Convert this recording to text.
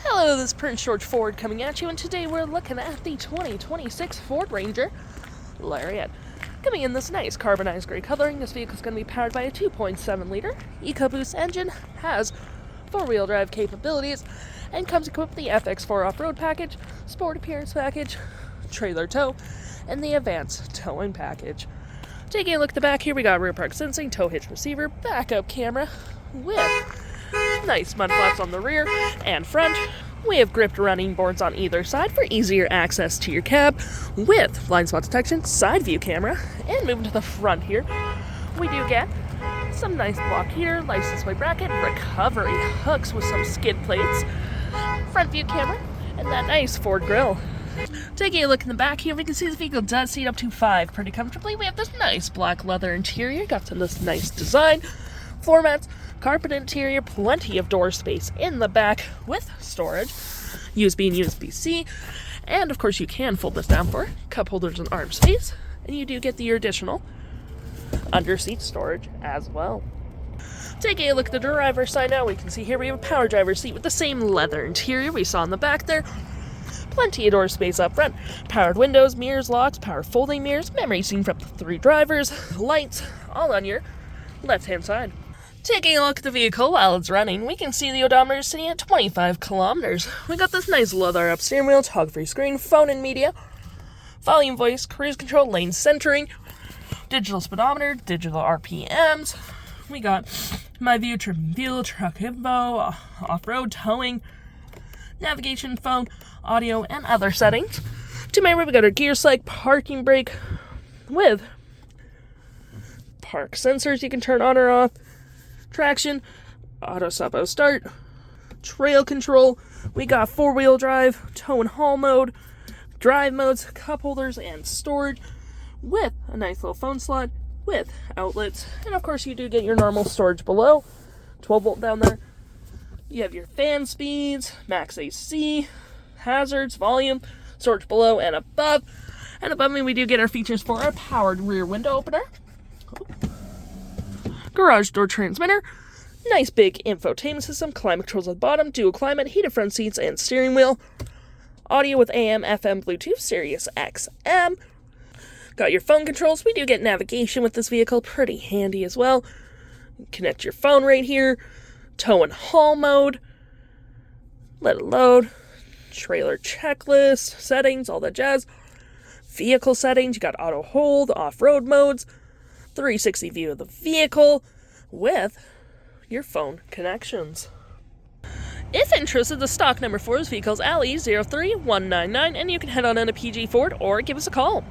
Hello, this is Prince George Ford coming at you, and today we're looking at the 2026 Ford Ranger LARIAT. Coming in this nice carbonized gray coloring, this vehicle is going to be powered by a 2.7-liter EcoBoost engine, has four-wheel drive capabilities, and comes equipped with the FX4 Off-Road Package, Sport Appearance Package, Trailer Tow, and the Advanced Towing Package. Taking a look at the back here, we got rear park sensing, tow hitch receiver, backup camera, with nice mud flaps on the rear and front. We have gripped running boards on either side for easier access to your cab, with blind spot detection, side view camera, and moving to the front here, we do get some nice block here, license plate bracket, recovery hooks with some skid plates, front view camera, and that nice Ford grille. Taking a look in the back here, we can see the vehicle does seat up to 5 pretty comfortably. We have this nice black leather interior, got some this nice design, floor mats, carpet interior, plenty of door space in the back with storage, USB and USB-C, and of course you can fold this down for cup holders and arm space, and you do get your additional under-seat storage as well. Taking a look at the driver's side now, we can see here we have a power driver's seat with the same leather interior we saw in the back there. Plenty of door space up front, powered windows, mirrors, locks, power folding mirrors, memory seat for up to 3 drivers, lights, all on your left-hand side. Taking a look at the vehicle while it's running, we can see the odometer sitting at 25 kilometers. We got this nice leather up steering wheel, toggle-free screen, phone and media, volume, voice, cruise control, lane centering, digital speedometer, digital RPMs. We got my view, trip and view, truck info, off-road towing, navigation, phone, audio, and other settings. To my right, we got our gear select, parking brake, with park sensors you can turn on or off, traction, auto stop, auto start, trail control. We got 4-wheel drive, tow and haul mode, drive modes, cup holders, and storage, with a nice little phone slot, with outlets, and of course you do get your normal storage below, 12 volt down there. You have your fan speeds, max AC, hazards, volume, storage below and above. And above me we do get our features for our powered rear window opener, garage door transmitter, nice big infotainment system, climate controls at the bottom, dual climate, heated front seats and steering wheel, audio with AM, FM, Bluetooth, Sirius XM. Got your phone controls. We do get navigation with this vehicle, pretty handy as well. Connect your phone right here. Tow and haul mode, let it load, trailer checklist, settings, all that jazz, vehicle settings, you got auto hold, off-road modes, 360 view of the vehicle, with your phone connections. If interested, the stock number for this vehicle is LE03199, and you can head on into PG Ford or give us a call.